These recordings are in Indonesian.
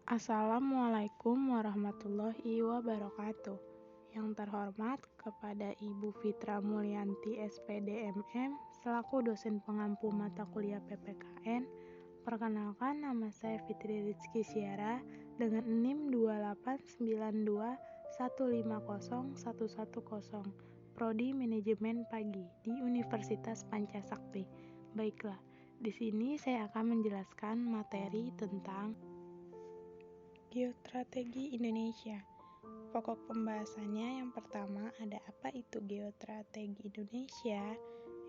Assalamualaikum warahmatullahi wabarakatuh. Yang terhormat kepada Ibu Fitra Mulyanti SPD MM selaku dosen pengampu mata kuliah PPKN. Perkenalkan, nama saya Fitri Rizky Syara dengan NIM 28921501110, Prodi Manajemen Pagi di Universitas Pancasakti. Baiklah, di sini saya akan menjelaskan materi tentang geostrategi Indonesia. Pokok pembahasannya yang pertama ada apa itu geostrategi Indonesia,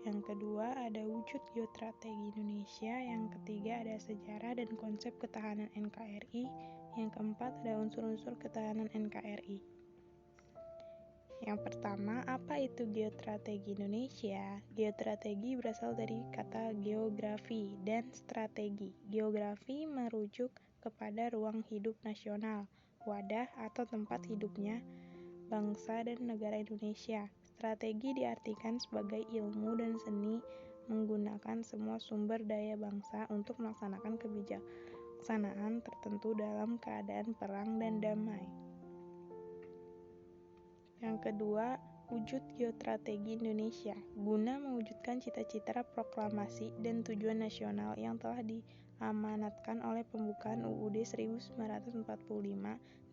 yang kedua ada wujud geostrategi Indonesia, yang ketiga ada sejarah dan konsep ketahanan NKRI, yang keempat ada unsur-unsur ketahanan NKRI. Yang pertama, apa itu geostrategi Indonesia? Geostrategi berasal dari kata geografi dan strategi. Geografi merujuk kepada ruang hidup nasional, wadah atau tempat hidupnya bangsa dan negara Indonesia. Strategi diartikan sebagai ilmu dan seni menggunakan semua sumber daya bangsa untuk melaksanakan kebijaksanaan tertentu dalam keadaan perang dan damai. Yang kedua, wujud geostrategi Indonesia guna mewujudkan cita-cita proklamasi dan tujuan nasional yang telah diamanatkan oleh pembukaan UUD 1945,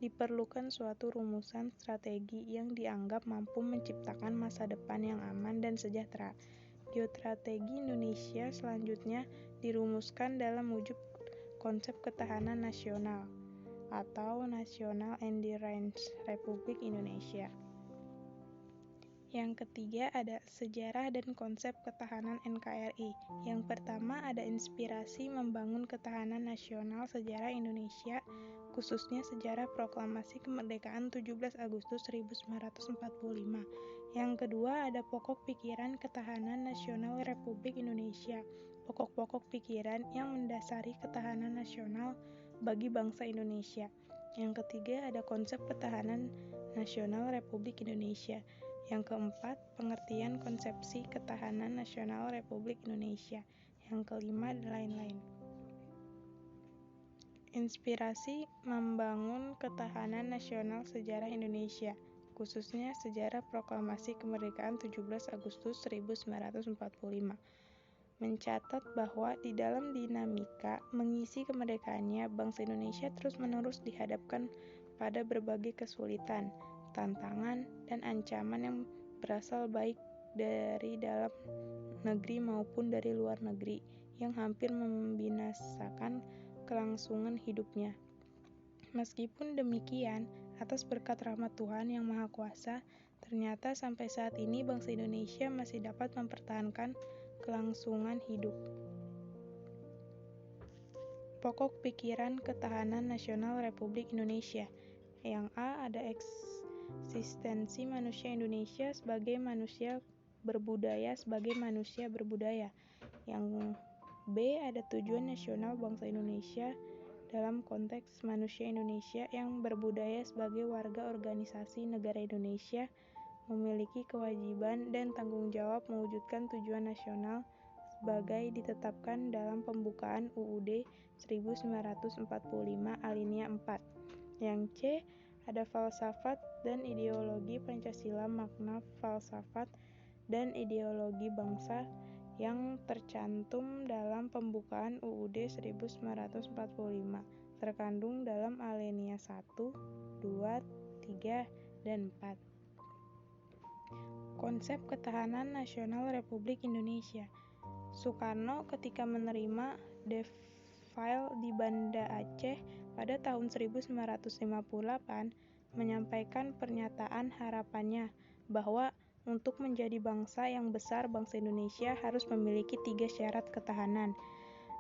diperlukan suatu rumusan strategi yang dianggap mampu menciptakan masa depan yang aman dan sejahtera. Geostrategi Indonesia selanjutnya dirumuskan dalam wujud konsep ketahanan nasional atau National Endurance Republik Indonesia. Yang ketiga ada sejarah dan konsep ketahanan NKRI. Yang pertama ada inspirasi membangun ketahanan nasional sejarah Indonesia, khususnya sejarah proklamasi kemerdekaan 17 Agustus 1945. Yang kedua ada pokok pikiran ketahanan nasional Republik Indonesia. Pokok-pokok pikiran yang mendasari ketahanan nasional bagi bangsa Indonesia. Yang ketiga ada konsep ketahanan nasional Republik Indonesia. Yang keempat, pengertian konsepsi ketahanan nasional Republik Indonesia. Yang kelima, lain-lain. Inspirasi membangun ketahanan nasional sejarah Indonesia, khususnya sejarah proklamasi kemerdekaan 17 Agustus 1945. Mencatat bahwa di dalam dinamika mengisi kemerdekaannya, bangsa Indonesia terus-menerus dihadapkan pada berbagai kesulitan, tantangan, dan ancaman yang berasal baik dari dalam negeri maupun dari luar negeri yang hampir membinasakan kelangsungan hidupnya. Meskipun demikian, atas berkat rahmat Tuhan yang Maha Kuasa, ternyata sampai saat ini bangsa Indonesia masih dapat mempertahankan kelangsungan hidup. Pokok pikiran ketahanan nasional Republik Indonesia. Yang A ada eksistensi manusia Indonesia sebagai manusia berbudaya sebagai manusia berbudaya. Yang B ada tujuan nasional bangsa Indonesia dalam konteks manusia Indonesia yang berbudaya sebagai warga organisasi negara Indonesia memiliki kewajiban dan tanggung jawab mewujudkan tujuan nasional sebagai ditetapkan dalam pembukaan UUD 1945 alinea 4. Yang C ada falsafat dan ideologi Pancasila, makna falsafat dan ideologi bangsa yang tercantum dalam pembukaan UUD 1945, terkandung dalam alinea 1, 2, 3, dan 4. Konsep ketahanan nasional Republik Indonesia. Soekarno ketika menerima Deville di Banda Aceh pada tahun 1958 menyampaikan pernyataan harapannya bahwa untuk menjadi bangsa yang besar, bangsa Indonesia harus memiliki 3 syarat ketahanan.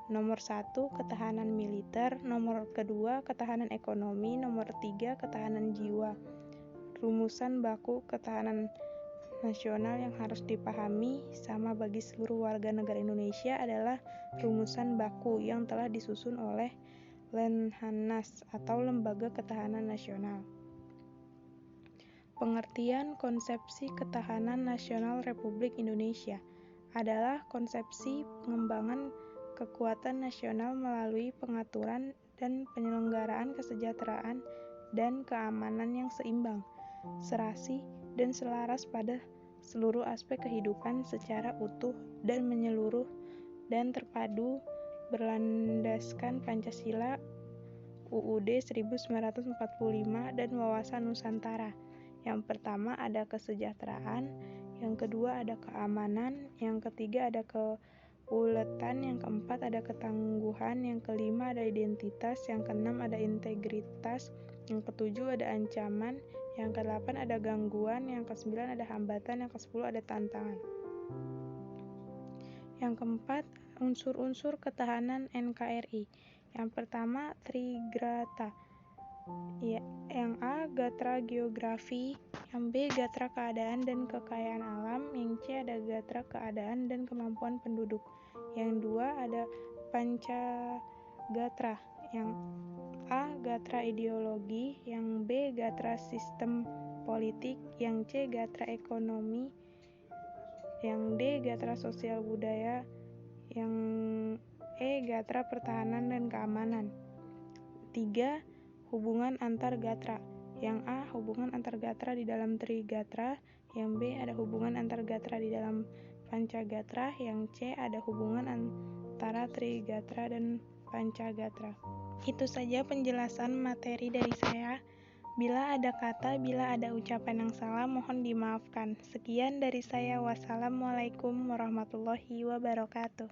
Nomor 1, ketahanan militer. Nomor kedua, ketahanan ekonomi. Nomor 3, ketahanan jiwa. Rumusan baku ketahanan nasional yang harus dipahami sama bagi seluruh warga negara Indonesia adalah rumusan baku yang telah disusun oleh Lemhanas atau Lembaga Ketahanan Nasional. Pengertian konsepsi ketahanan nasional Republik Indonesia adalah konsepsi pengembangan kekuatan nasional melalui pengaturan dan penyelenggaraan kesejahteraan dan keamanan yang seimbang, serasi, dan selaras pada seluruh aspek kehidupan secara utuh dan menyeluruh dan terpadu berlandaskan Pancasila, UUD 1945, dan wawasan Nusantara. Yang pertama ada kesejahteraan, yang kedua ada keamanan, yang ketiga ada keuletan, yang keempat ada ketangguhan, yang kelima ada identitas, yang keenam ada integritas, yang ketujuh ada ancaman, yang kedelapan ada gangguan, yang kesembilan ada hambatan, yang kesepuluh ada tantangan. Yang keempat, unsur-unsur ketahanan NKRI. Yang pertama, Trigrata. Yang A, Gatra geografi, yang B, Gatra keadaan dan kekayaan alam, yang C ada Gatra keadaan dan kemampuan penduduk. Yang dua ada Pancagatra, yang A, Gatra ideologi, yang B, Gatra sistem politik, yang C, Gatra ekonomi, yang D, Gatra sosial budaya, yang E, Gatra pertahanan dan keamanan. 3. Hubungan antar gatra. Yang A, hubungan antar gatra di dalam Trigatra, yang B ada hubungan antar gatra di dalam Pancagatra, yang C ada hubungan antara Trigatra dan Pancagatra. Itu saja penjelasan materi dari saya. Bila ada kata, bila ada ucapan yang salah, mohon dimaafkan. Sekian dari saya. Wassalamualaikum warahmatullahi wabarakatuh.